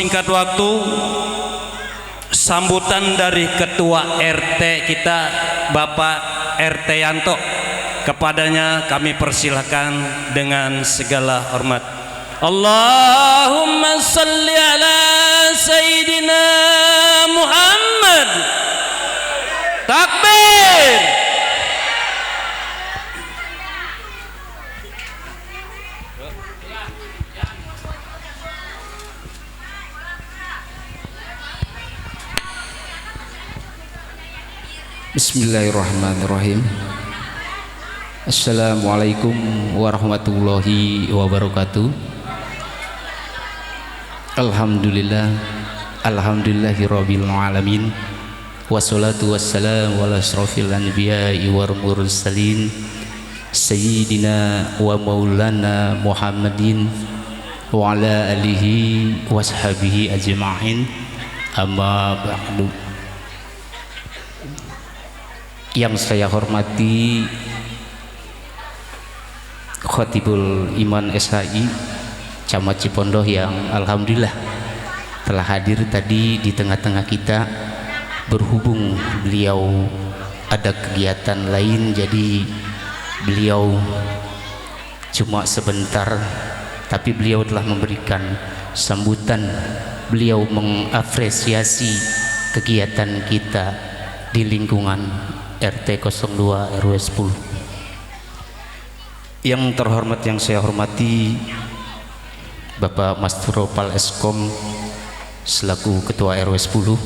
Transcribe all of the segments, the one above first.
Singkat waktu, sambutan dari ketua RT kita Bapak RT Yanto, kepadanya kami persilakan dengan segala hormat. Allahumma salli ala Sayyidina Muhammad. Takbir. Bismillahirrahmanirrahim. Assalamualaikum warahmatullahi wabarakatuh. Alhamdulillah, alhamdulillahirabbil alamin. Wassalatu wassalamu ala asyrofil anbiya'i wal mursalin sayyidina wa maulana Muhammadin wa ala alihi washabihi ajma'in. Amma ba'du. Yang saya hormati Khotibul Iman SHI Camat Cipondoh yang alhamdulillah telah hadir tadi di tengah-tengah kita. Berhubung beliau ada kegiatan lain, jadi beliau cuma sebentar, tapi beliau telah memberikan sambutan. Beliau mengapresiasi kegiatan kita di lingkungan RT 02 RW 10. Yang terhormat, yang saya hormati Bapak Mas Turopal Eskom selaku Ketua RW 10.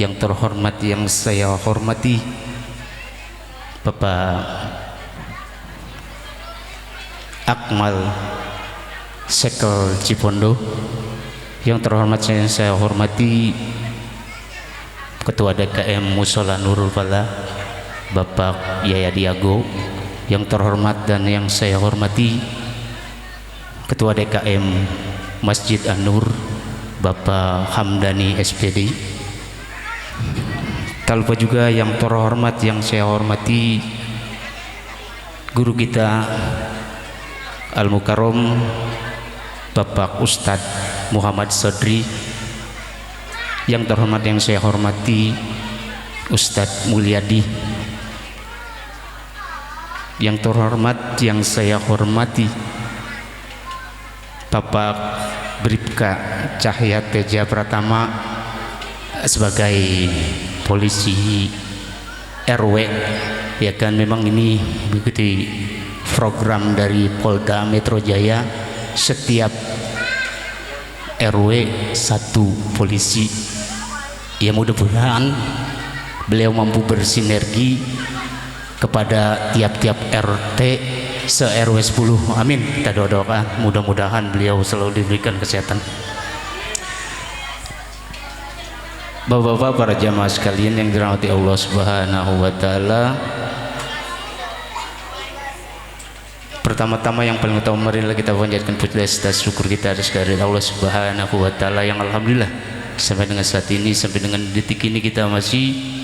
Yang terhormat, yang saya hormati Bapak Akmal Sekel Cipondo. Yang terhormat, yang saya hormati Ketua DKM Musola Nurul Falah Bapak Yaya Diago. Yang terhormat dan yang saya hormati Ketua DKM Masjid An-Nur Bapak Hamdani SPD. Tak lupa juga yang terhormat, yang saya hormati guru kita Al-Mukarram Bapak Ustadz Muhammad Sodri. Yang terhormat, yang saya hormati Ustadz Mulyadi. Yang terhormat, yang saya hormati Bapak Bribka Cahya Teja Pratama sebagai polisi RW. Ya kan, memang ini mengikuti program dari Polda Metro Jaya, setiap RW satu polisi. Ya, mudah-mudahan beliau mampu bersinergi kepada tiap-tiap RT se-RW 10. Amin. Kita doakan mudah-mudahan beliau selalu diberikan kesehatan. Bapak-bapak, para jamaah sekalian yang dirahmati Allah Subhanahu wa taala. Pertama-tama yang paling utama, marilah kita panjatkan puji dan syukur kita atas kehadirat Allah Subhanahu wa taala yang alhamdulillah sampai dengan saat ini, sampai dengan detik ini kita masih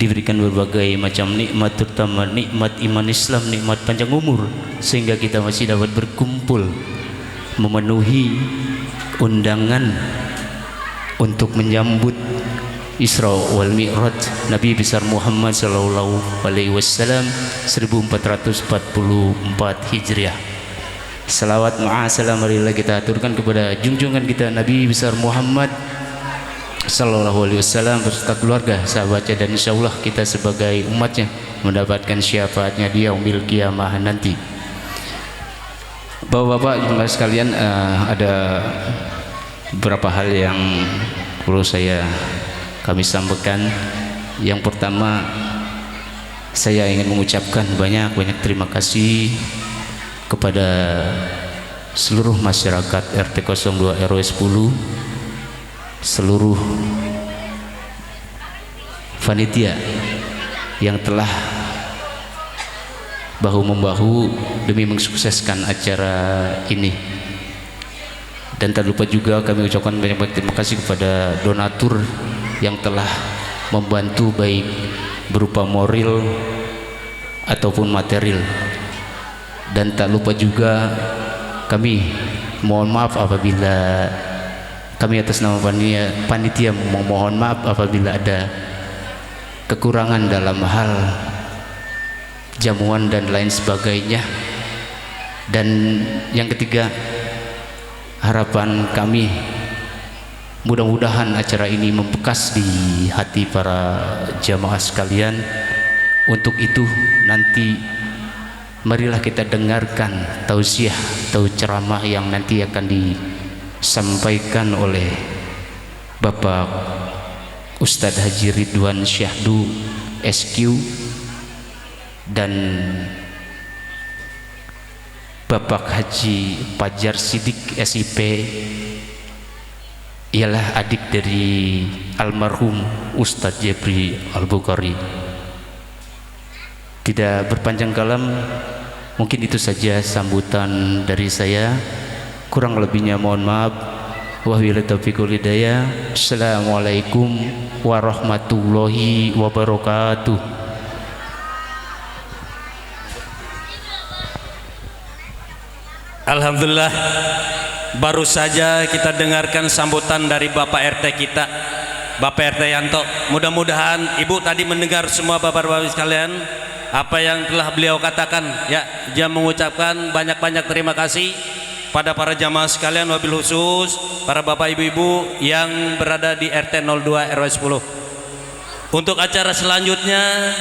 diberikan berbagai macam nikmat, terutama nikmat iman Islam, nikmat panjang umur, sehingga kita masih dapat berkumpul memenuhi undangan untuk menyambut Isra wal Mi'raj Nabi besar Muhammad sallallahu alaihi wasallam 1444 Hijriah. Salawat ma'asalam marilah kita aturkan kepada junjungan kita Nabi besar Muhammad sallallahu alaihi wasallam beserta keluarga, sahabatnya, dan insyaallah kita sebagai umatnya mendapatkan syafaatnya di yaumil qiyamah nanti. Bapak-bapak jemaah sekalian, ada beberapa hal yang perlu kami sampaikan. Yang pertama, saya ingin mengucapkan banyak terima kasih kepada seluruh masyarakat RT 02 RW 10, seluruh panitia yang telah bahu-membahu demi mensukseskan acara ini. Dan tak lupa juga kami ucapkan banyak terima kasih kepada donatur yang telah membantu baik berupa moral ataupun material. Dan tak lupa juga kami mohon maaf apabila Kami atas nama panitia memohon maaf apabila ada kekurangan dalam hal jamuan dan lain sebagainya. Dan yang ketiga, harapan kami mudah-mudahan acara ini membekas di hati para jamaah sekalian. Untuk itu nanti marilah kita dengarkan tausiah atau ceramah yang nanti akan disampaikan oleh Bapak Ustadz Haji Ridwan Syahdu SQ dan Bapak Haji Pajar Sidik SIP, ialah adik dari almarhum Ustadz Jebri Al-Bukhari. Tidak berpanjang kalam, mungkin itu saja sambutan dari saya. Kurang lebihnya mohon maaf. Wabillahi taufiq wal hidayah. Assalamualaikum warahmatullahi wabarakatuh. Alhamdulillah, baru saja kita dengarkan sambutan dari Bapak RT kita, Bapak RT Yanto. Mudah-mudahan Ibu tadi mendengar semua Bapak-Bapak sekalian apa yang telah beliau katakan. Ya, dia mengucapkan banyak-banyak terima kasih pada para jamaah sekalian, wabil khusus para Bapak Ibu-Ibu yang berada di RT 02 RW 10. Untuk acara selanjutnya,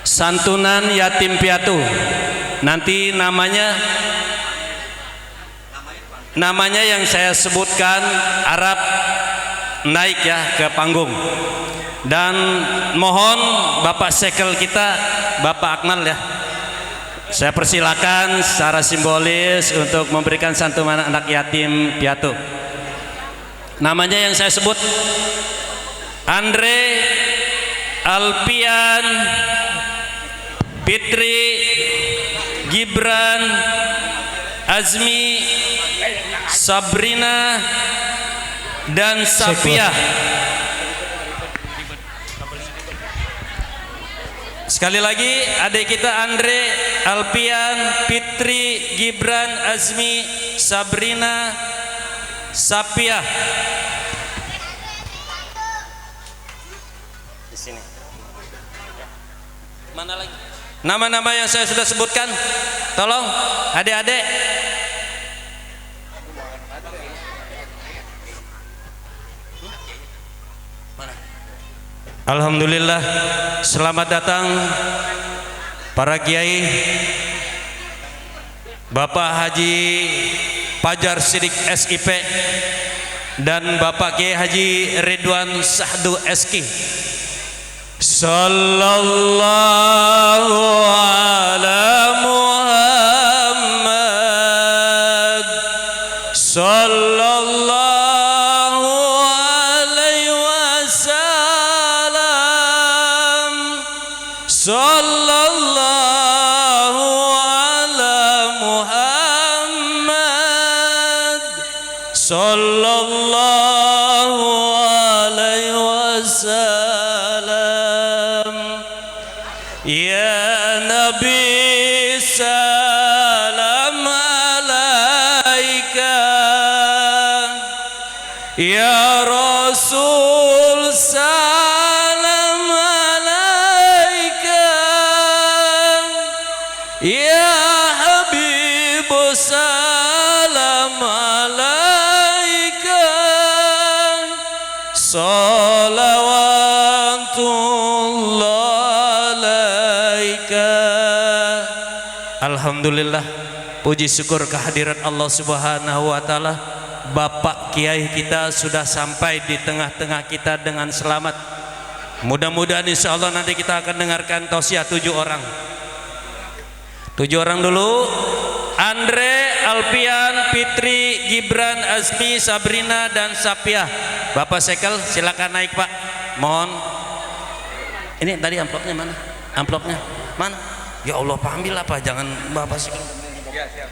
santunan yatim piatu. Nanti namanya yang saya sebutkan Arab naik ya ke panggung, dan mohon Bapak Sekel kita, Bapak Akmal ya, saya persilakan secara simbolis untuk memberikan santunan anak yatim piatu. Namanya yang saya sebut Andre, Alpian, Fitri, Gibran, Azmi, Sabrina, dan Safia. Sekali lagi, adik kita Andre, Alpian, Fitri, Gibran, Azmi, Sabrina, Safia. Di sini. Mana lagi? Nama-nama yang saya sudah sebutkan, tolong adik-adik. Alhamdulillah, selamat datang para kiai, Bapak Haji Pajar Sidik SIP dan Bapak Kiai Haji Ridwan Syahdu SQ. Sallallahu ala Muhammad, sallallahu alaihi wasallam, sallallahu ala Muhammad, sallallahu alaihi wasallam. Ya Nabi salam alaika, ya Rasul salam alaika, ya Habib salam alaika, salawatullah. Alhamdulillah, puji syukur kehadirat Allah Subhanahu wa taala. Bapak Kiai kita sudah sampai di tengah-tengah kita dengan selamat. Mudah-mudahan insya Allah nanti kita akan dengarkan tausiah 7 orang. 7 orang dulu. Andre, Alpian, Fitri, Gibran, Azmi, Sabrina, dan Safia. Bapak Sekel silakan naik Pak. Mohon. Ini tadi amplopnya mana? Amplopnya mana? Ya Allah, Pak, ambil apa? Jangan Bapak Sekel. Ya, siap.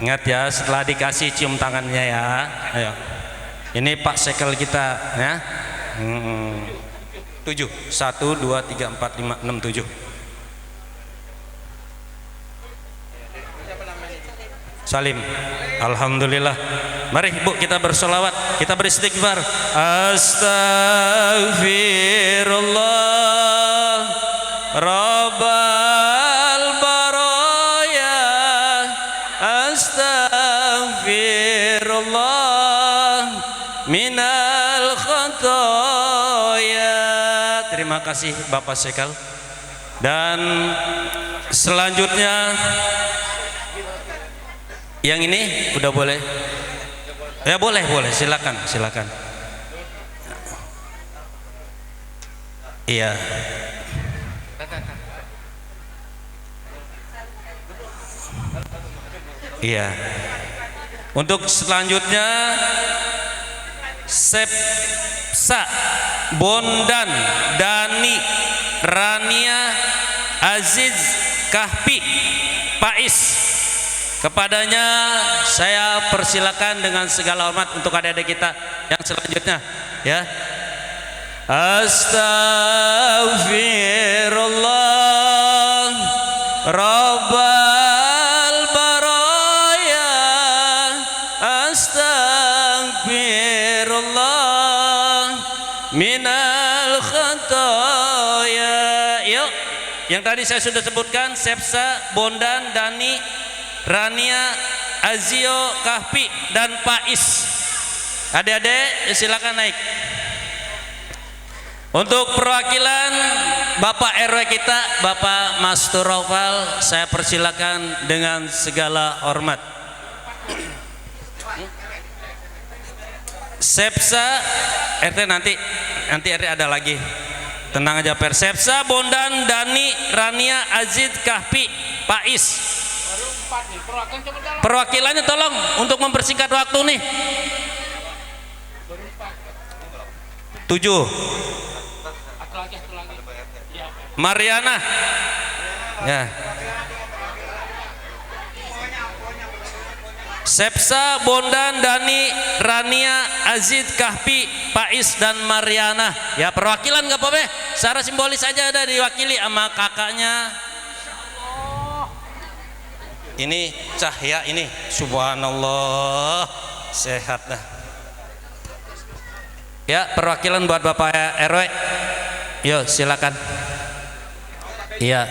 Ingat ya, setelah dikasih cium tangannya ya. Ayo. Ini Pak Sekel kita ya. 7. 1 2 3 4 5 6 7. Salim. Alhamdulillah. Mari Bu kita bersolawat, kita beristighfar. Astaghfirullah Rabbal baraya. Astaghfirullah minal khotoya. Terima kasih Bapak Sekal. Dan selanjutnya yang ini udah boleh? Ya boleh, silakan. Iya. Iya. Untuk selanjutnya Sepsa Bondan Dani Rania Aziz Kahfi Pais, kepadanya saya persilakan dengan segala hormat untuk adik-adik kita yang selanjutnya ya. Astaghfirullah Rabbal baraya. Astaghfirullah minal khotoya. Yuk, yang tadi saya sudah sebutkan, Sepsa, Bondan, Dani, Rania, Azio, Kahfi, dan Pais. Adik-adik silakan naik. Untuk perwakilan Bapak RW kita, Bapak Mas Turofal, saya persilakan dengan segala hormat. Sepsa RT nanti RT ada lagi. Tenang aja Per. Sepsa, Bondan, Dani, Rania, Aziz, Kahfi, Pais. Perwakilannya tolong untuk mempersingkat waktu nih. 7. Mariana. Ya. Sepsa, Bondan, Dani, Rania, Aziz, Kahfi, Pais, dan Mariana. Ya, perwakilan nggak apa-apa. Secara simbolis aja ada diwakili sama kakaknya. Ini Cahya ini, subhanallah, sehat dah. Ya, perwakilan buat Bapak RW. Yo, silakan. Iya,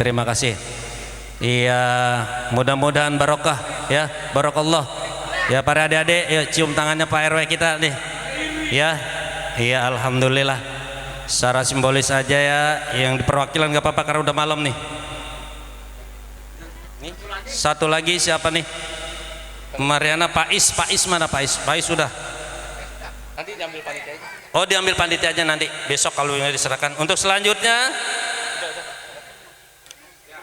terima kasih. Iya, mudah-mudahan barokah ya, barokallah. Ya, para adik-adik, yuk cium tangannya Pak RW kita nih. Ya, iya, alhamdulillah. Secara simbolis aja ya, yang di perwakilan nggak apa-apa karena udah malam nih. Nih, satu lagi siapa nih? Mariana. Pais mana Pais? Pais sudah. Nanti diambil panitia aja. Oh, diambil panitia aja nanti besok kalau yang diserahkan. Untuk selanjutnya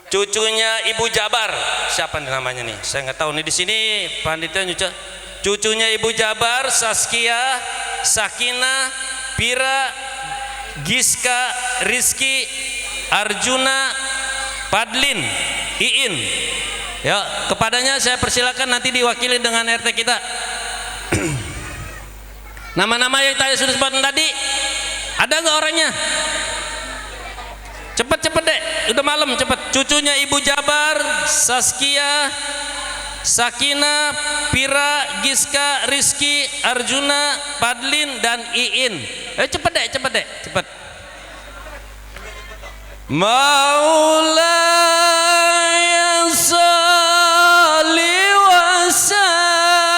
cucunya Ibu Jabar, siapa nih namanya nih? Saya nggak tahu nih di sini panitia nyuca. Cucunya Ibu Jabar, Saskia, Sakina, Pira, Giska, Rizky, Arjuna, Padlin, Iin. Ya, kepadanya saya persilakan nanti diwakili dengan RT kita. Nama-nama yang tadi sudah sebutkan tadi, ada nggak orangnya? Cepet deh, udah malam, cepet. Cucunya Ibu Jabar, Saskia, Sakina, Pira, Giska, Rizky, Arjuna, Padlin, dan Iin. Cepet deh. Maulaya sholli wa sallim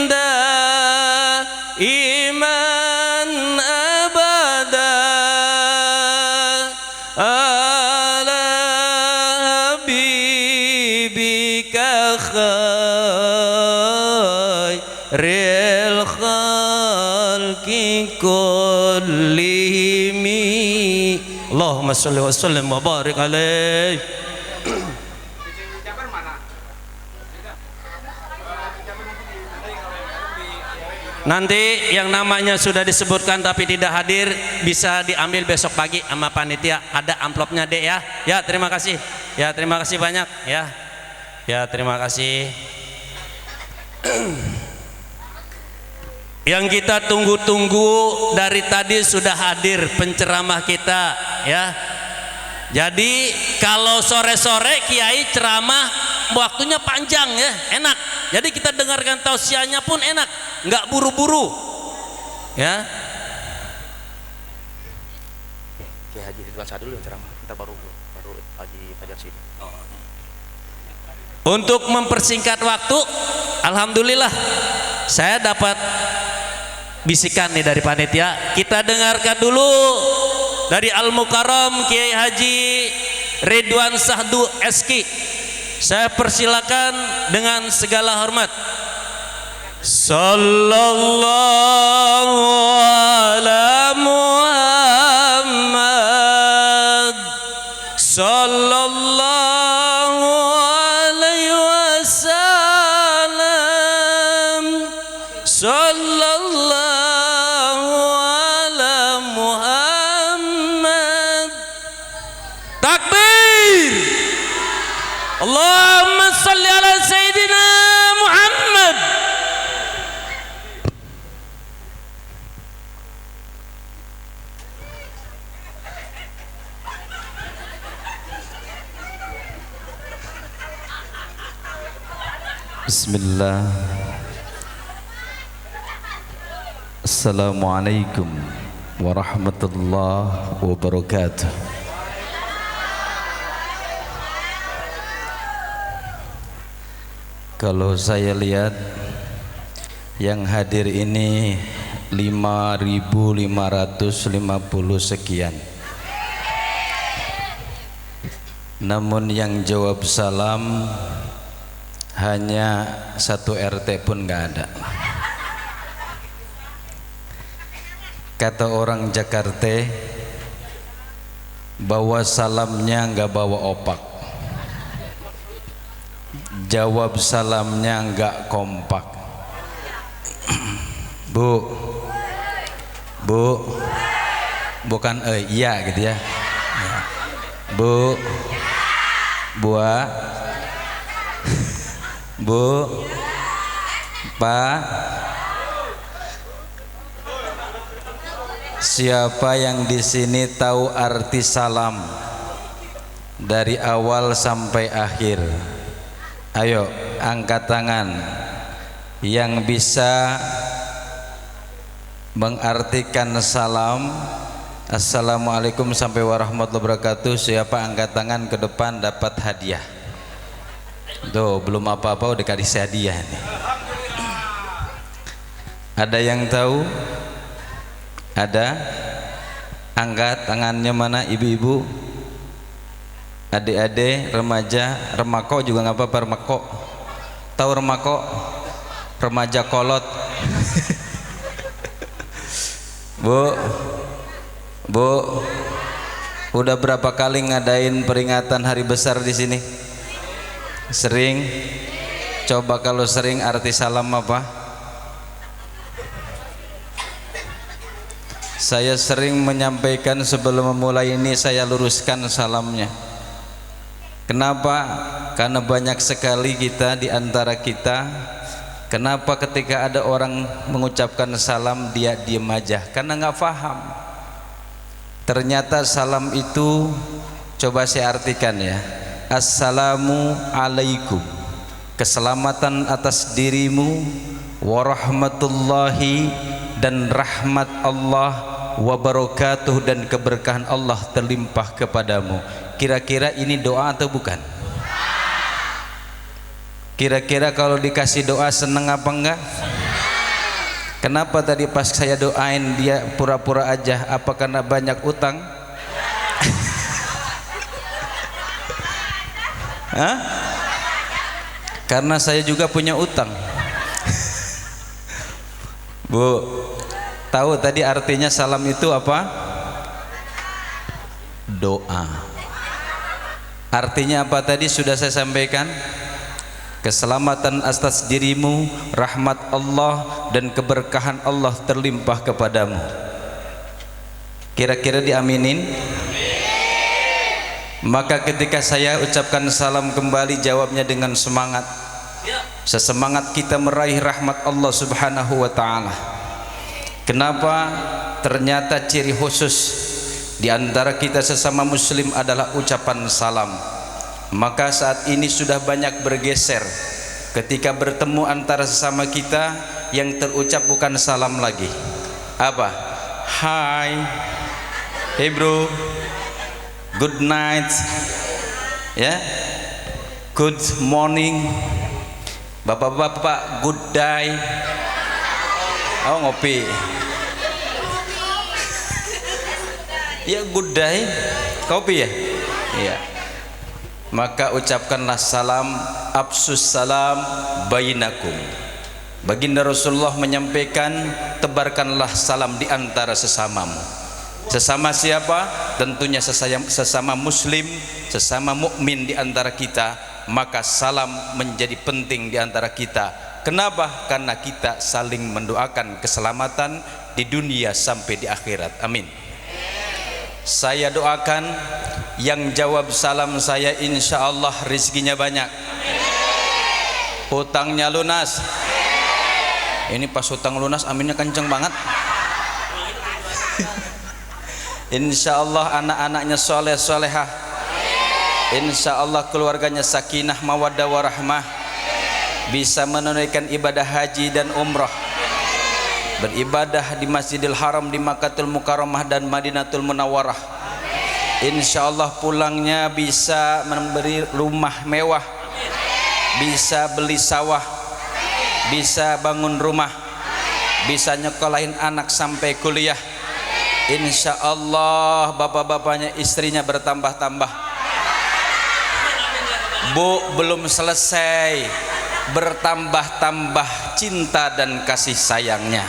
daiman abada ala habibika khairil khalqi kullihim. Allahumma sholli wa sallim wa barik alaih. Nanti yang namanya sudah disebutkan tapi tidak hadir bisa diambil besok pagi sama panitia. Ada amplopnya Dek ya. Ya, terima kasih. Ya, terima kasih banyak ya. Ya, terima kasih. Yang kita tunggu-tunggu dari tadi sudah hadir penceramah kita ya. Jadi kalau sore-sore kiai ceramah waktunya panjang ya, enak. Jadi kita dengarkan tausiahnya pun enak, nggak buru-buru ya. Kiai Haji Ridwan Syah dulu yang ceramah, kita baru Haji Fajar sini. Untuk mempersingkat waktu, alhamdulillah saya dapat bisikan nih dari panitia. Kita dengarkan dulu dari Al Mukarram Kiai Haji Ridwan Sahdu SK. Saya persilakan dengan segala hormat. Sallallahu ala Muhammad, sallallahu alaihi wasallam, sallallahu ala Muhammad. Takbir. Allahumma salli ala Sayyidina Muhammad. Bismillah. Assalamualaikum warahmatullahi wabarakatuh. Kalau saya lihat yang hadir ini 5.550 sekian, namun yang jawab salam hanya 1 RT pun nggak ada. Kata orang Jakarta, bawa salamnya nggak bawa opak, jawab salamnya nggak kompak. Bu, bukan iya gitu ya. Bu, Bu, Pak, siapa yang di sini tahu arti salam dari awal sampai akhir? Ayo angkat tangan yang bisa mengartikan salam. Assalamualaikum sampai warahmatullahi wabarakatuh. Siapa angkat tangan ke depan dapat hadiah. Tuh belum apa-apa udah kasih hadiah nih. Ada yang tahu? Ada? Angkat tangannya mana ibu-ibu, adik-adik, remaja, remako juga nggak apa-apa. Remako, tahu remako? Remaja kolot. Bu, udah berapa kali ngadain peringatan hari besar di sini? Sering? Coba kalau sering arti salam apa? Saya sering menyampaikan sebelum memulai ini saya luruskan salamnya. Kenapa? Karena banyak sekali kita di antara kita, kenapa ketika ada orang mengucapkan salam dia diam aja? Karena nggak paham. Ternyata salam itu, coba saya artikan ya. Assalamu alaikum, keselamatan atas dirimu, warahmatullahi, dan rahmat Allah, wabarakatuh, dan keberkahan Allah terlimpah kepadamu. Kira-kira ini doa atau bukan? Kira-kira kalau dikasih doa seneng apa enggak? Kenapa tadi pas saya doain dia pura-pura aja? Apa karena banyak utang? Hah? Karena saya juga punya utang. Bu, tahu tadi artinya salam itu apa? Doa. Artinya apa tadi sudah saya sampaikan? Keselamatan atas dirimu, rahmat Allah, dan keberkahan Allah terlimpah kepadamu. Kira-kira diaminin? Maka ketika saya ucapkan salam kembali, jawabnya dengan semangat. Sesemangat kita meraih rahmat Allah Subhanahu wa ta'ala. Kenapa? Ternyata ciri khusus di antara kita sesama muslim adalah ucapan salam. Maka saat ini sudah banyak bergeser. Ketika bertemu antara sesama kita, yang terucap bukan salam lagi. Apa? Hai, hey bro, good night, ya, good morning, bapak-bapak, good day. Oh, ngopi. Ya, good day, kopi ya. Iya. Maka ucapkanlah salam, absus salam bainakum. Baginda Rasulullah menyampaikan, tebarkanlah salam di antara sesamamu. Sesama siapa? Tentunya sesama muslim, sesama mukmin di antara kita. Maka salam menjadi penting di antara kita. Kenapa? Karena kita saling mendoakan keselamatan di dunia sampai di akhirat. Amin. Saya doakan yang jawab salam saya insya Allah rezekinya banyak, hutangnya lunas. Ini pas hutang lunas aminnya kenceng banget. Insya Allah anak-anaknya soleh solehah, insya Allah keluarganya sakinah mawaddah warahmah, bisa menunaikan ibadah haji dan umrah, beribadah di Masjidil Haram, di Makkatul Mukarramah dan Madinatul Munawwarah. Insya Allah pulangnya bisa memberi rumah mewah, bisa beli sawah, bisa bangun rumah, bisa nyekolahin anak sampai kuliah. Insya Allah bapak-bapaknya istrinya bertambah-tambah. Bu, belum selesai, bertambah-tambah cinta dan kasih sayangnya.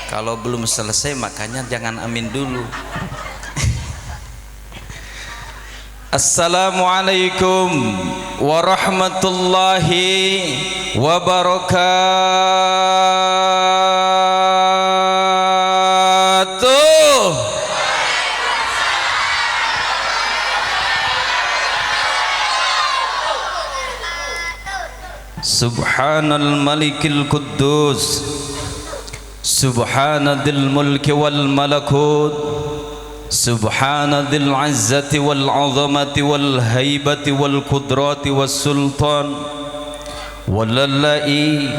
Kalau belum selesai makanya jangan amin dulu. Assalamualaikum warahmatullahi wabarakatuh. Subhanal malikil quddus, subhanadil mulki wal malakut, subhanadil izzati wal azamati wal haibati wal qudrati was sultan wal lalai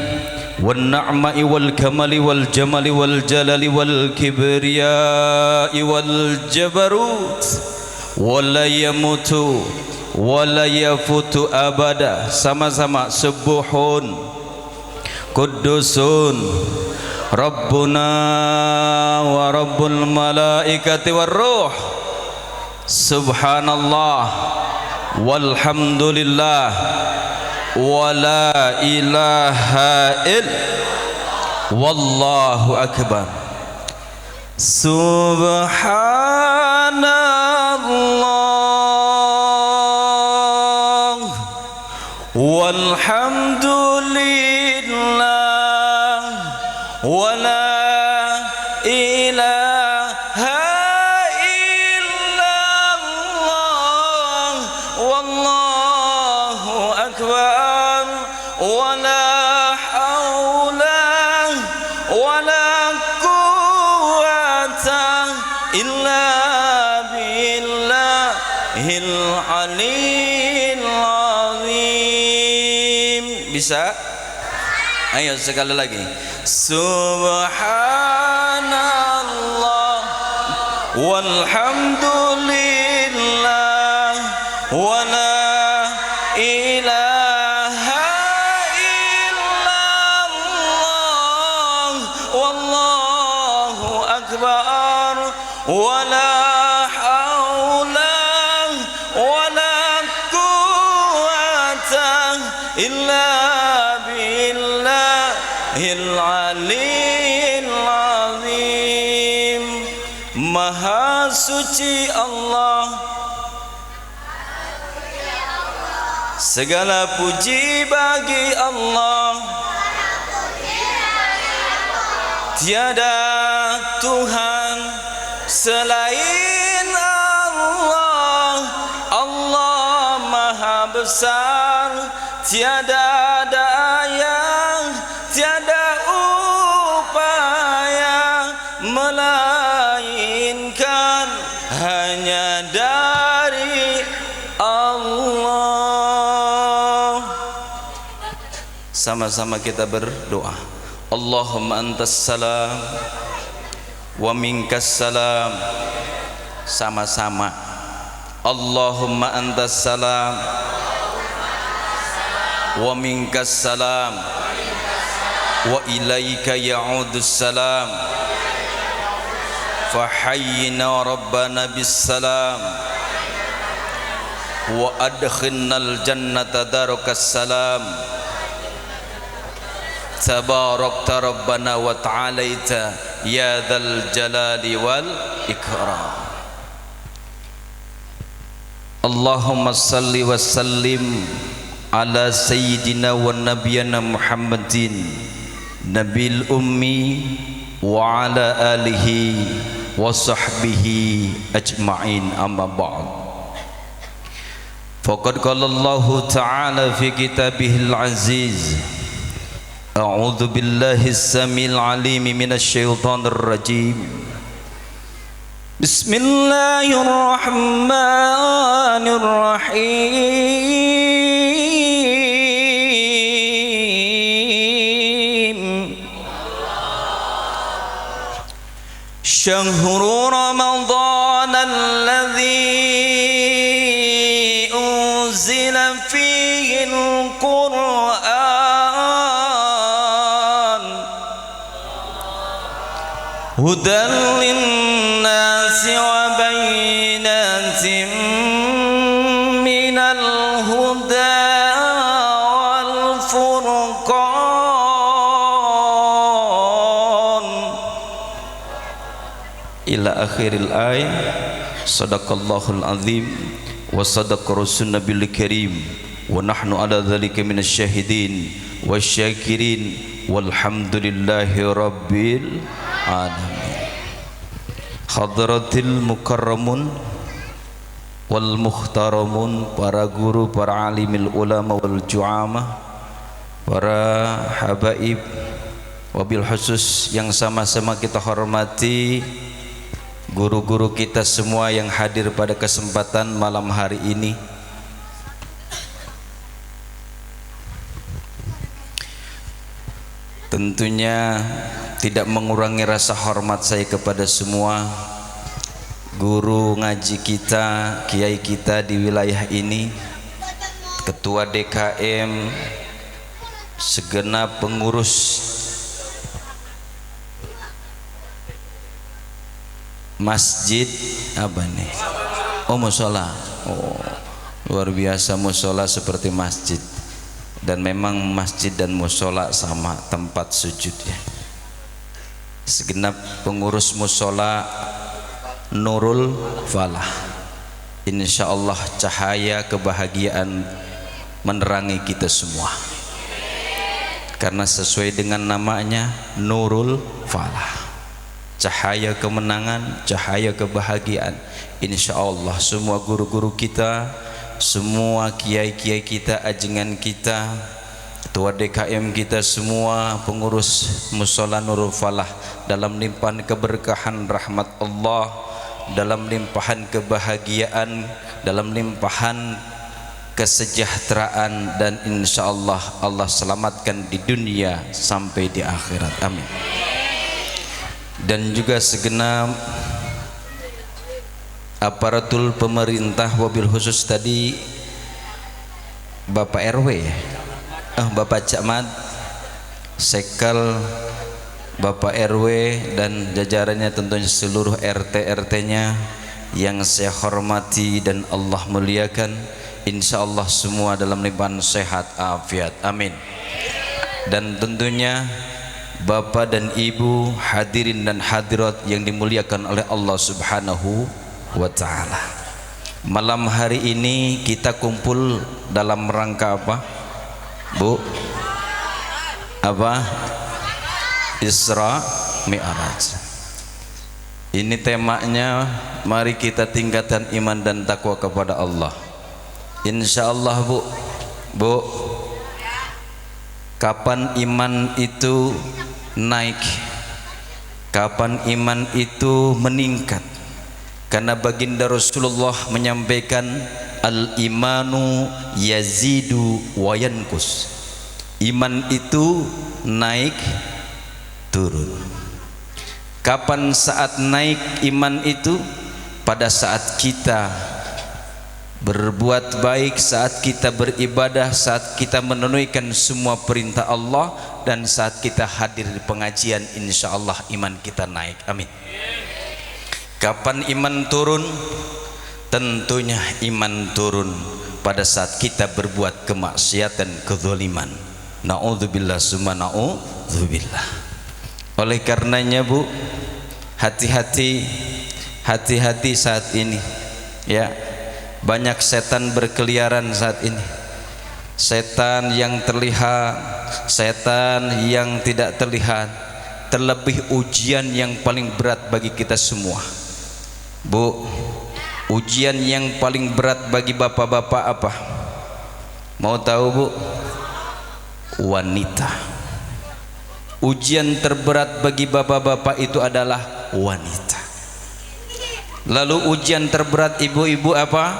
wal na'mai wal kamali wal jamali wal jalali wal kibriyai wal jabarut wala yamutu wala yafutu abada. Sama-sama subuhun Qudusun Rabbuna wa Rabbul malaikati war ruh. Subhanallah walhamdulillah wa la ilaha wallahu akbar. Subhanallah walhamdulillah wa la ilaha illallah wallahu akbar wa la hawla wa la quwwata illa billahil aliyyil azim. Bisa? Ayo sekali lagi. Subhanallah walhamdulillah wa la ilaha illallah wallahu akbar wa la hawla wa la quwwata illa billahil aliyyil azim. Maha suci Allah, segala puji bagi Allah. Tiada Tuhan selain Allah. Allah maha besar, tiada daya, tiada upaya melainkan Sama-sama kita berdoa. Allahumma antas salam wa minkas salam. Sama-sama. Allahumma antas salam wa minkas salam wa ilaika ya'udus salam. Fahayyina rabbana bis salam wa adkhilnal jannata darukas salam. Tabarakta rabbana wa ta'alaita ya dzal jalali wal ikram. Allahumma salli wa sallim ala sayyidina wa nabiyyina Muhammadin nabil ummi wa ala alihi wa sahbihi ajma'in, amma ba'd. Faqad qala Allah ta'ala fi kitabihil aziz, a'udzu billahi samil alim minasy syaithanir rajim. Bismillahirrahmanirrahim. Syahru Ramadan alladzi unzila fihi al-Qur'an hudan linnasi wa bayyinatin minal huda wal furqan ila akhiril ayat. Sadaqallahul azim wa sadaqa rasulun nabiyil karim wa nahnu ala dzalika minasy syahidin wasyakirin walhamdulillahi rabbil alamin. Hadratil mukarramun wal muhtaramun, para guru, para alimil ulama wal ju'ama, para habaib, wabil khusus yang sama-sama kita hormati, guru-guru kita semua yang hadir pada kesempatan malam hari ini. Tentunya tidak mengurangi rasa hormat saya kepada semua guru ngaji kita, kiai kita di wilayah ini, ketua DKM, segenap pengurus masjid apa nih? Oh, musola. Oh, luar biasa, musola seperti masjid. Dan memang masjid dan musola sama tempat sujudnya. Segenap pengurus musola Nurul Falah, insyaallah cahaya kebahagiaan menerangi kita semua, karena sesuai dengan namanya Nurul Falah, cahaya kemenangan, cahaya kebahagiaan. Insyaallah semua guru-guru kita, semua kiai-kiai kita, ajengan kita, ketua DKM kita semua, pengurus musola Nurul Falah, dalam limpahan keberkahan rahmat Allah, dalam limpahan kebahagiaan, dalam limpahan kesejahteraan, dan insyaallah Allah selamatkan di dunia sampai di akhirat, amin. Dan juga segenap aparatur pemerintah, wabil khusus tadi Bapak RW, Bapak Camat, Sekal, Bapak RW dan jajarannya, tentunya seluruh RT-RT-nya yang saya hormati dan Allah muliakan. Insyaallah semua dalam limpahan sehat afiat, amin. Dan tentunya Bapak dan Ibu hadirin dan hadirat yang dimuliakan oleh Allah Subhanahu wa ta'ala, malam hari ini kita kumpul dalam rangka apa, Bu? Apa? Isra Mi'raj. Ini temanya, mari kita tingkatkan iman dan takwa kepada Allah. Insyaallah, Bu, kapan iman itu naik, kapan iman itu meningkat? Karena baginda Rasulullah menyampaikan al-imanu yazidu wa yanqus. Iman itu naik turun. Kapan saat naik iman itu? Pada saat kita berbuat baik, saat kita beribadah, saat kita menunaikan semua perintah Allah, dan saat kita hadir di pengajian, insya Allah iman kita naik. Amin. Kapan iman turun? Tentunya iman turun pada saat kita berbuat kemaksiatan, kezaliman. Na'udzubillah summa na'udzubillah. Oleh karenanya Bu, hati-hati saat ini ya. Banyak setan berkeliaran saat ini. Setan yang terlihat, setan yang tidak terlihat. Terlebih ujian yang paling berat bagi kita semua. Bu, ujian yang paling berat bagi bapak-bapak apa? Mau tahu Bu? Wanita. Ujian terberat bagi bapak-bapak itu adalah wanita. Lalu ujian terberat ibu-ibu apa?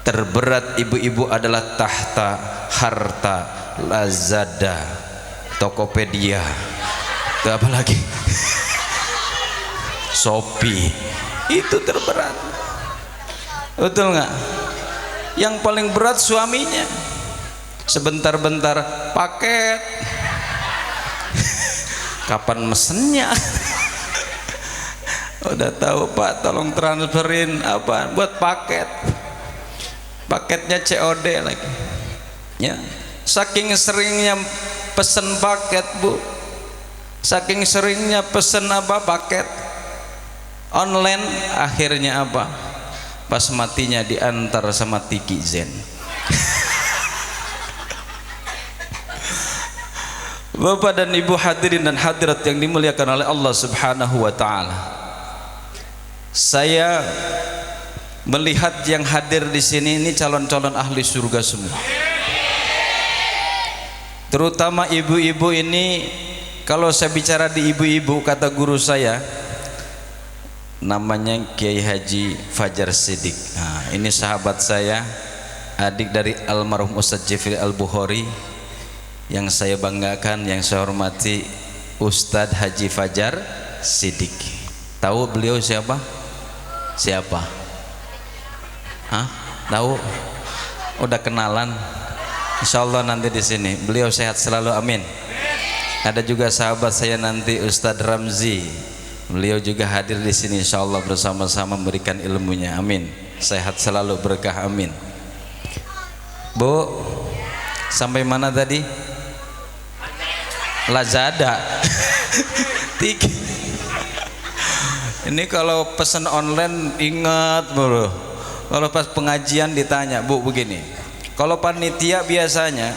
Terberat ibu-ibu adalah tahta, harta, Lazada, Tokopedia, itu apa lagi? Shopee. Itu terberat. Betul nggak? Yang paling berat suaminya. Sebentar-bentar paket. Kapan mesennya? Udah tahu Pak, tolong transferin apa buat paket. Paketnya COD lagi. Ya, saking seringnya pesen paket Bu, saking seringnya pesen apa paket online, akhirnya apa? Pas matinya diantar sama Tiki Zen. Bapak dan Ibu hadirin dan hadirat yang dimuliakan oleh Allah Subhanahu wa taala. Saya melihat yang hadir di sini ini calon-calon ahli surga semua. Terutama ibu-ibu ini, kalau saya bicara di ibu-ibu, kata guru saya namanya Kiai Haji Fajar Siddiq. Nah, ini sahabat saya, adik dari almarhum Ustadz Jefri Al-Bukhari, yang saya banggakan, yang saya hormati, Ustadz Haji Fajar Siddiq. Tahu beliau siapa? Siapa? Hah? Tahu? Udah kenalan? Insyaallah nanti di sini. Beliau sehat selalu, amin. Ada juga sahabat saya nanti Ustadz Ramzi. Beliau juga hadir di sini insyaallah bersama-sama memberikan ilmunya, amin. Sehat selalu, berkah, amin. Bu, sampai mana tadi? Lazada. Tiki. Ini kalau pesan online ingat bro. Kalau pas pengajian ditanya, Bu begini, kalau panitia biasanya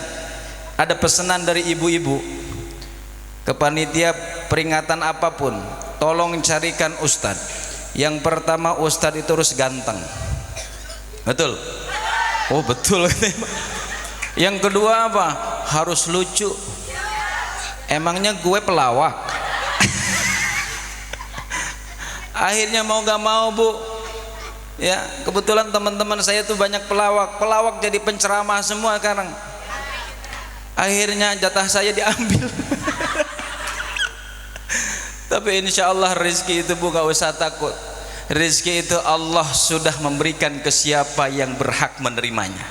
ada pesanan dari ibu-ibu ke panitia peringatan apapun, tolong carikan ustadz. Yang pertama, ustadz itu harus ganteng. Betul? Oh betul. Yang kedua apa? Harus lucu. Emangnya gue pelawak? Akhirnya mau gak mau Bu, ya kebetulan teman-teman saya tuh banyak pelawak jadi penceramah semua sekarang. Akhirnya jatah saya diambil. Tapi insya Allah rezeki itu Bu, gak usah takut. Rezeki itu Allah sudah memberikan ke siapa yang berhak menerimanya.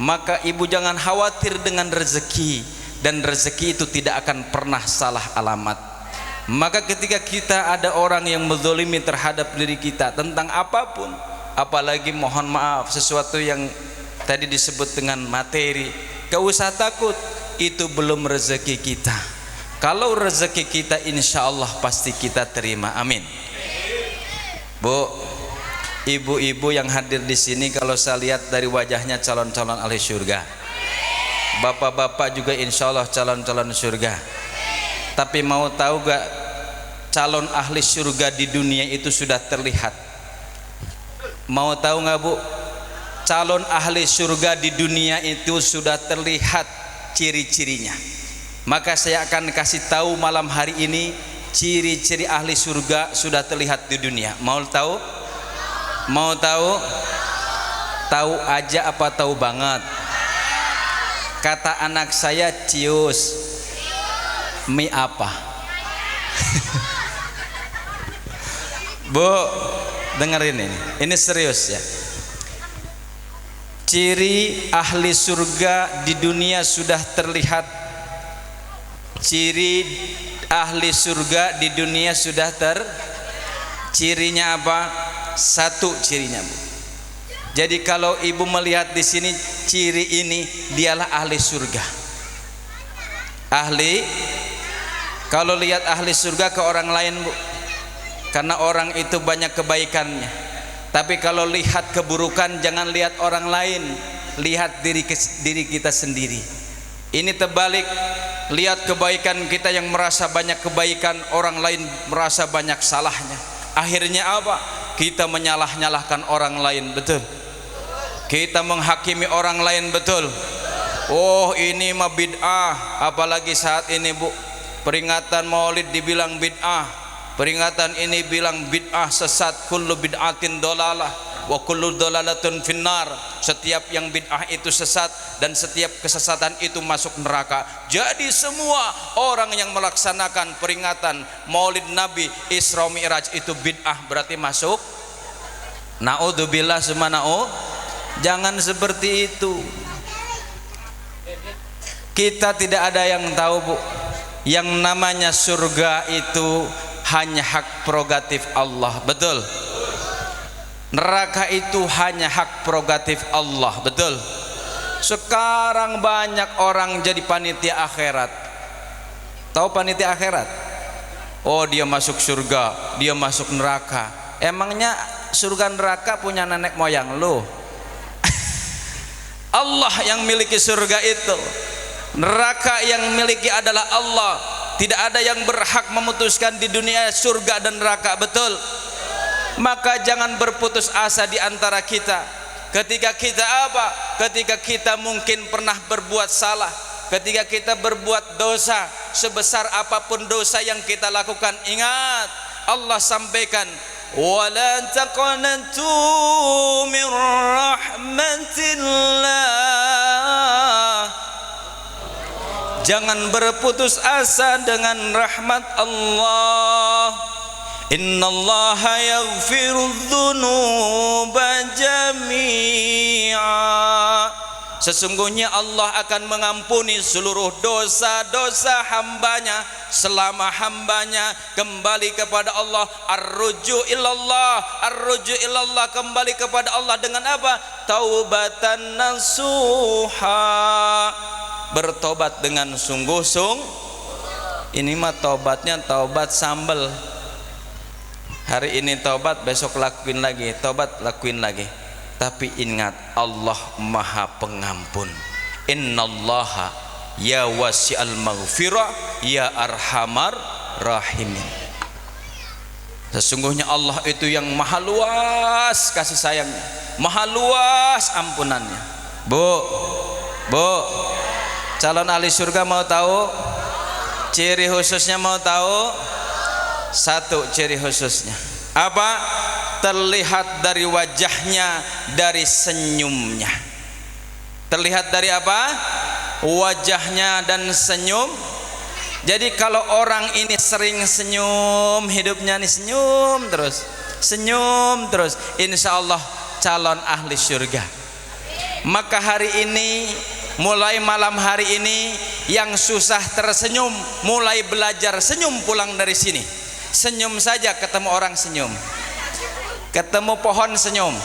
Maka ibu jangan khawatir dengan rezeki, dan rezeki itu tidak akan pernah salah alamat. Maka ketika kita ada orang yang menzalimi terhadap diri kita tentang apapun, apalagi mohon maaf sesuatu yang tadi disebut dengan materi, gak usah takut, itu belum rezeki kita. Kalau rezeki kita insya Allah pasti kita terima, amin. Bu, ibu-ibu yang hadir di sini, kalau saya lihat dari wajahnya calon-calon ahli surga. Bapak-bapak juga insya Allah calon-calon surga. Tapi mau tahu gak, calon ahli surga di dunia itu sudah terlihat. Mau tahu gak Bu? Calon ahli surga di dunia itu sudah terlihat ciri-cirinya. Maka saya akan kasih tahu malam hari ini ciri-ciri ahli surga sudah terlihat di dunia. Mau tahu? Mau tahu? Tahu aja apa tahu banget? Kata anak saya cius. Mie apa? Bu, dengerin ini. Ini serius ya. Ciri ahli surga di dunia sudah terlihat. Ciri ahli surga di dunia sudah cirinya apa? Satu cirinya, Bu. Jadi kalau ibu melihat di sini ciri ini, dialah ahli surga. Ahli, kalau lihat ahli surga ke orang lain, Bu, karena orang itu banyak kebaikannya. Tapi kalau lihat keburukan, jangan lihat orang lain, lihat diri kita sendiri. Ini terbalik, lihat kebaikan kita yang merasa banyak kebaikan, orang lain merasa banyak salahnya. Akhirnya apa? Kita menyalah-nyalahkan orang lain, betul? Kita menghakimi orang lain, betul? Oh, ini mah bid'ah. Apalagi saat ini, Bu, peringatan Maulid dibilang bid'ah. Peringatan ini bilang bid'ah, sesat. Kullu bid'atin dolalah wa kullu dolalatun finnar. Setiap yang bid'ah itu sesat dan setiap kesesatan itu masuk neraka. Jadi semua orang yang melaksanakan peringatan Maulid Nabi Isra Mi'raj itu bid'ah, berarti masuk. Naudzubillah summa Jangan seperti itu. Kita tidak ada yang tahu, Bu. Yang namanya surga itu hanya hak prerogatif Allah, betul? Neraka itu hanya hak prerogatif Allah, betul? Sekarang banyak orang jadi panitia akhirat. Tahu panitia akhirat? Oh, dia masuk surga, dia masuk neraka. Emangnya surga neraka punya nenek moyang lu? Allah yang miliki surga itu. Neraka yang miliki adalah Allah. Tidak ada yang berhak memutuskan di dunia surga dan neraka, betul? Maka jangan berputus asa di antara kita. Ketika kita apa? Ketika kita mungkin pernah berbuat salah, ketika kita berbuat dosa, sebesar apapun dosa yang kita lakukan, ingat Allah sampaikan, wala taqnatu min rahmatillah. Jangan berputus asa dengan rahmat Allah. Innallaha yaghfirudz dzunuba jami'a. Sesungguhnya Allah akan mengampuni seluruh dosa-dosa hambanya selama hambanya kembali kepada Allah. Ar-ruju ilallah, ar-ruju ilallah, kembali kepada Allah dengan apa? Taubatan nasuha, bertobat dengan sungguh-sungguh. Ini mah tobatnya tobat sambel. Hari ini tobat, besok lakuin lagi, tobat lakuin lagi. Tapi ingat, Allah Maha Pengampun. Innallaha ya wasi'al maghfirah ya arhamar rahimin. Sesungguhnya Allah itu yang maha luas kasih sayangnya, maha luas ampunannya. Bu, calon ahli surga mau tahu ciri khususnya? Mau tahu? Satu ciri khususnya apa? Terlihat dari wajahnya, dari senyumnya. Terlihat dari apa? Wajahnya dan senyum. Jadi kalau orang ini sering senyum, hidupnya nih senyum terus, insya Allah calon ahli surga. Maka hari ini, mulai malam hari ini, yang susah tersenyum, mulai belajar senyum pulang dari sini. Senyum saja, ketemu orang senyum, ketemu pohon senyum.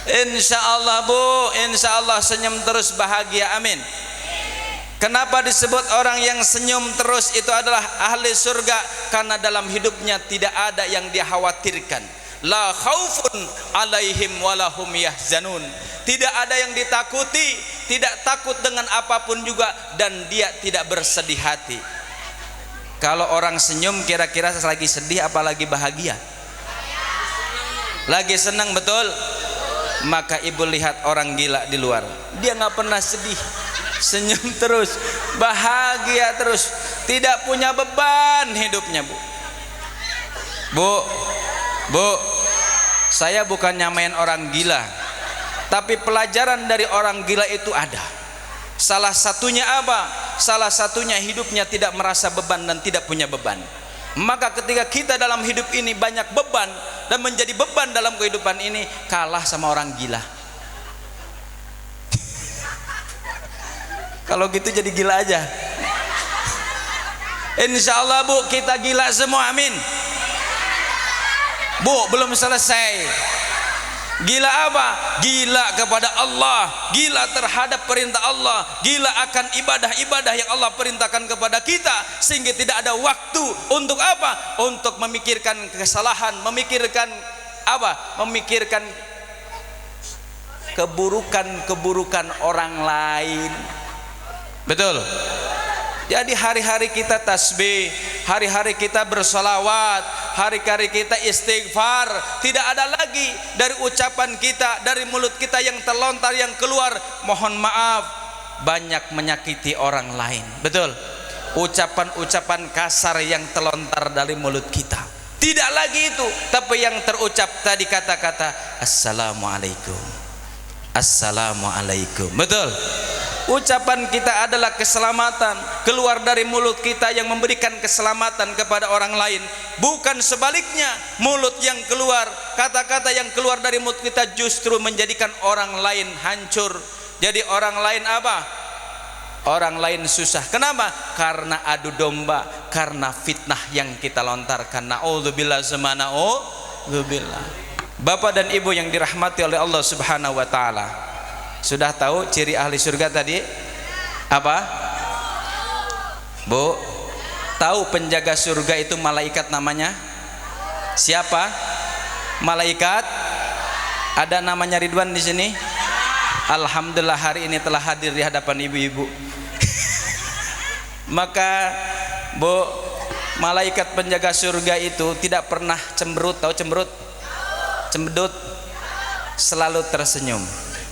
Insya Allah, Bu, insya Allah senyum terus, bahagia, amin. Kenapa disebut orang yang senyum terus itu adalah ahli surga? Karena dalam hidupnya tidak ada yang dia khawatirkan. La khaufun alaihim walahum yahzanun. Tidak ada yang ditakuti, tidak takut dengan apapun juga, dan dia tidak bersedih hati. Kalau orang senyum kira-kira lagi sedih apalagi bahagia? Lagi senang, betul? Maka ibu lihat orang gila di luar, dia nggak pernah sedih, senyum terus, bahagia terus, tidak punya beban hidupnya, Bu. Saya bukan nyamain orang gila, tapi pelajaran dari orang gila itu ada. Salah satunya apa? Salah satunya hidupnya tidak merasa beban dan tidak punya beban. Maka ketika kita dalam hidup ini banyak beban dan menjadi beban dalam kehidupan ini, kalah sama orang gila. Kalau gitu jadi gila aja. Insya Allah Bu, kita gila semua, amin. Bu, belum selesai. Gila apa? Gila kepada Allah, gila terhadap perintah Allah, gila akan ibadah-ibadah yang Allah perintahkan kepada kita, sehingga tidak ada waktu untuk apa? Untuk memikirkan kesalahan, memikirkan apa? Memikirkan keburukan-keburukan orang lain. Betul? Jadi hari-hari kita tasbih, hari-hari kita bersolawat, hari-hari kita istighfar. Tidak ada lagi dari ucapan kita, dari mulut kita yang terlontar, yang keluar, mohon maaf, banyak menyakiti orang lain. Betul? Ucapan-ucapan kasar yang terlontar dari mulut kita. Tidak lagi itu, tapi yang terucap tadi kata-kata Assalamualaikum, Assalamualaikum. Betul? Ucapan kita adalah keselamatan, keluar dari mulut kita yang memberikan keselamatan kepada orang lain, bukan sebaliknya. Mulut yang keluar, kata-kata yang keluar dari mulut kita justru menjadikan orang lain hancur. Jadi orang lain apa? Orang lain susah. Kenapa? Karena adu domba, karena fitnah yang kita lontarkan. Na'udzubillah semana na'udzubillah. Bapak dan Ibu yang dirahmati oleh Allah Subhanahu wa taala, sudah tahu ciri ahli surga tadi apa? Bu, tahu penjaga surga itu malaikat namanya siapa? Malaikat ada namanya Ridwan di sini. Alhamdulillah hari ini telah hadir di hadapan ibu-ibu. Maka Bu, malaikat penjaga surga itu tidak pernah cemberut. Tahu cemberut? Cembedut, selalu tersenyum.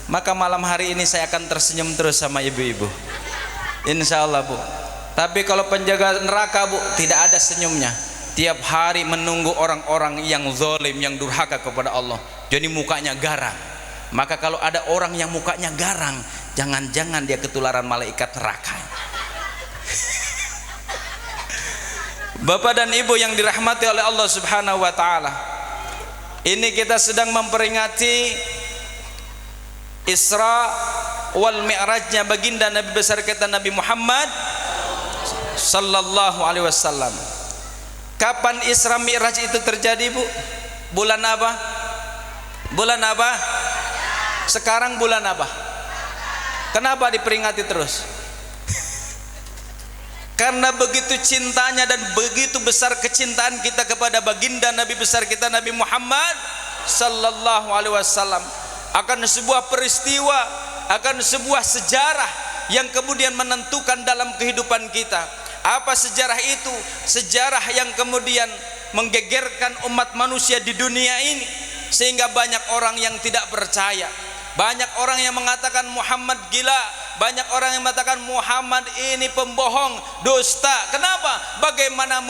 Maka malam hari ini saya akan tersenyum terus sama ibu-ibu, insya Allah Bu. Tapi kalau penjaga neraka Bu, tidak ada senyumnya. Tiap hari menunggu orang-orang yang zalim, yang durhaka kepada Allah. Jadi mukanya garang. Maka kalau ada orang yang mukanya garang, jangan-jangan dia ketularan malaikat neraka. Bapak dan Ibu yang dirahmati oleh Allah Subhanahu wa taala, ini kita sedang memperingati Isra wal Mi'rajnya baginda Nabi besar kita Nabi Muhammad sallallahu alaihi wasallam. Kapan Isra Mi'raj itu terjadi Bu? Bulan apa? Bulan apa? Sekarang bulan apa? Kenapa diperingati terus? Karena begitu cintanya dan begitu besar kecintaan kita kepada baginda Nabi besar kita Nabi Muhammad sallallahu alaihi wasallam, akan sebuah peristiwa, akan sebuah sejarah yang kemudian menentukan dalam kehidupan kita. Apa sejarah itu? Sejarah yang kemudian menggegerkan umat manusia di dunia ini, sehingga banyak orang yang tidak percaya, banyak orang yang mengatakan Muhammad gila, banyak orang yang mengatakan Muhammad ini pembohong, dusta. Kenapa? Bagaimana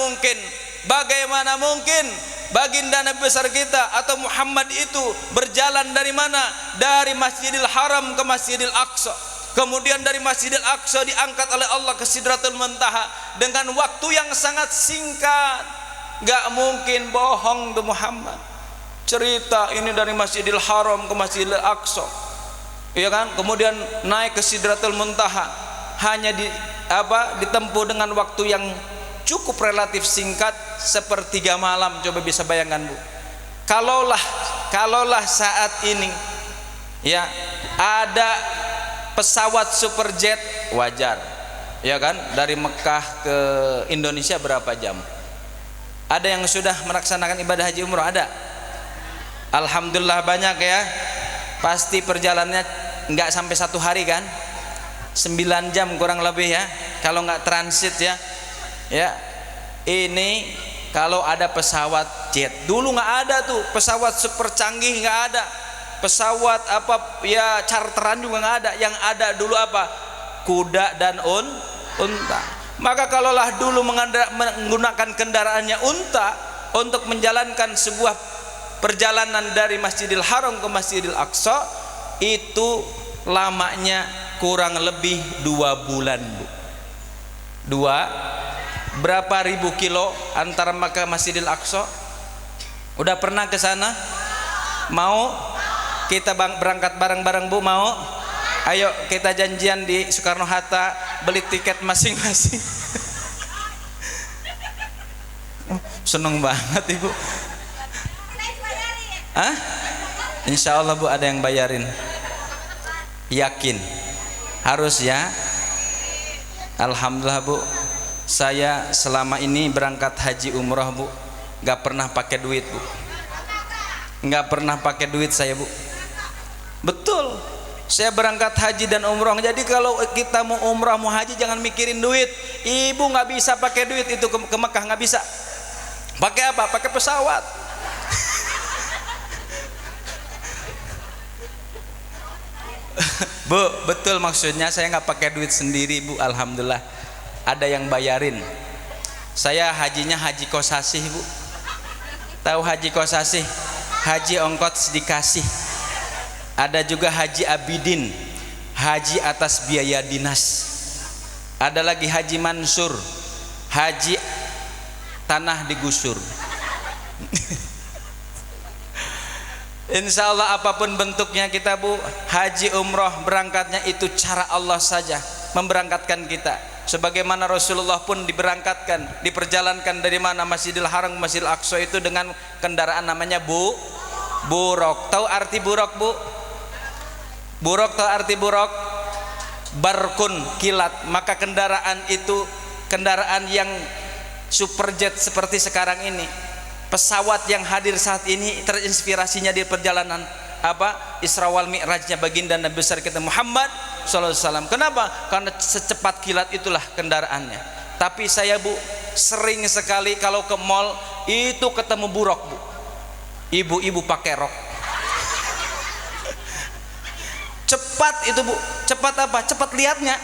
mungkin baginda Nabi besar kita atau Muhammad itu berjalan dari mana? Dari Masjidil Haram ke Masjidil Aqsa. Kemudian dari Masjidil Aqsa diangkat oleh Allah ke Sidratul Muntaha dengan waktu yang sangat singkat. Gak mungkin bohong tuh Muhammad. Cerita ini dari Masjidil Haram ke Masjidil Aqsa, iya kan? Kemudian naik ke Sidratul Muntaha, hanya ditempuh dengan waktu yang cukup relatif singkat, sepertiga malam. Coba bisa bayangkan Bu, kalaulah saat ini ya ada pesawat superjet, wajar ya kan, dari Mekah ke Indonesia berapa jam? Ada yang sudah melaksanakan ibadah haji umroh? Ada? Alhamdulillah banyak ya. Pasti perjalanannya nggak sampai 1 hari kan, 9 jam kurang lebih ya, kalau nggak transit ya. Ya, ini kalau ada pesawat jet. Dulu nggak ada tuh pesawat super canggih, nggak ada. Pesawat apa ya charteran juga nggak ada. Yang ada dulu apa? Kuda dan unta. Maka kalaulah dulu menggunakan kendaraannya unta untuk menjalankan sebuah perjalanan dari Masjidil Haram ke Masjidil Aqsa, itu lamanya kurang lebih 2 bulan Bu. Berapa ribu kilo antara Makkah Masjidil Aqsa? Udah pernah ke sana? Mau kita berangkat bareng-bareng Bu? Mau? Ayo kita janjian di Soekarno Hatta, beli tiket masing-masing. Seneng banget Ibu. Hah? Insya Allah Bu ada yang bayarin. Yakin? Harus ya. Alhamdulillah Bu, saya selama ini berangkat haji umroh Bu, gak pernah pakai duit Bu. Gak pernah pakai duit saya Bu. Betul, saya berangkat haji dan umroh. Jadi kalau kita mau umroh mau haji jangan mikirin duit. Ibu gak bisa pakai duit itu ke Mekah, gak bisa. Pakai apa? Pakai pesawat. Bu, betul maksudnya saya nggak pakai duit sendiri Bu, alhamdulillah ada yang bayarin. Saya hajinya haji kosasih Bu. Tahu haji kosasih? Haji ongkos dikasih. Ada juga haji abidin, haji atas biaya dinas. Ada lagi haji mansur, haji tanah digusur. Insya Allah apapun bentuknya kita Bu, haji umroh berangkatnya itu cara Allah saja memberangkatkan kita. Sebagaimana Rasulullah pun diberangkatkan, diperjalankan dari mana? Masjidil Haram, Masjidil Aqsa itu dengan kendaraan namanya burok. Tahu arti burok Bu? Burok tahu arti burok? Barkun, kilat. Maka kendaraan itu kendaraan yang superjet seperti sekarang ini. Pesawat yang hadir saat ini terinspirasinya di perjalanan apa? Isra wal Mi'rajnya baginda Nabi besar kita Muhammad sallallahu alaihi wasallam. Kenapa? Karena secepat kilat itulah kendaraannya. Tapi saya Bu sering sekali kalau ke mall itu ketemu buruk Bu. Ibu-ibu pakai rok. Cepat itu Bu. Cepat apa? Cepat lihatnya.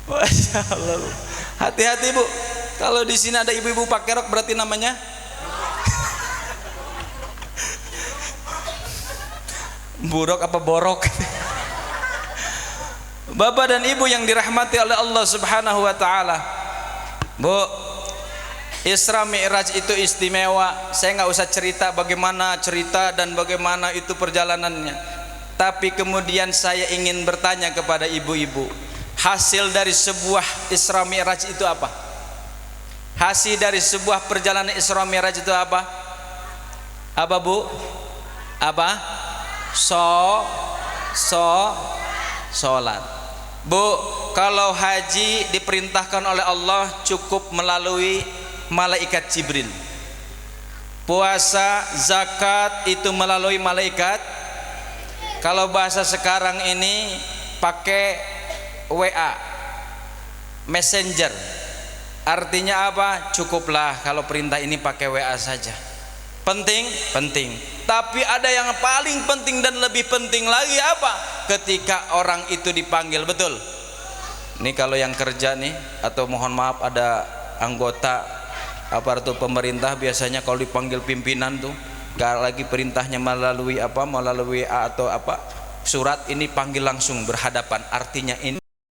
Masya Allah Bu. Hati-hati Bu. Kalau di sini ada ibu-ibu pakai rok berarti namanya buruk apa borok. Bapak dan Ibu yang dirahmati oleh Allah Subhanahu wa taala. Bu, Isra Mi'raj itu istimewa. Saya nggak usah cerita bagaimana cerita dan bagaimana itu perjalanannya. Tapi kemudian saya ingin bertanya kepada ibu-ibu, hasil dari sebuah Isra Mi'raj itu apa? Hasil dari sebuah perjalanan Isra Mi'raj itu apa? Apa Bu? Apa? Sholat. Bu, kalau haji diperintahkan oleh Allah cukup melalui malaikat Jibril. Puasa, zakat itu melalui malaikat. Kalau bahasa sekarang ini pakai WA, Messenger. Artinya apa? Cukuplah kalau perintah ini pakai WA saja. Penting? Penting. Tapi ada yang paling penting dan lebih penting lagi apa? Ketika orang itu dipanggil, betul? Ini kalau yang kerja nih, atau mohon maaf ada anggota aparatur pemerintah biasanya kalau dipanggil pimpinan tuh, gak lagi perintahnya melalui apa? Melalui WA atau apa? Surat, ini panggil langsung berhadapan. Artinya ini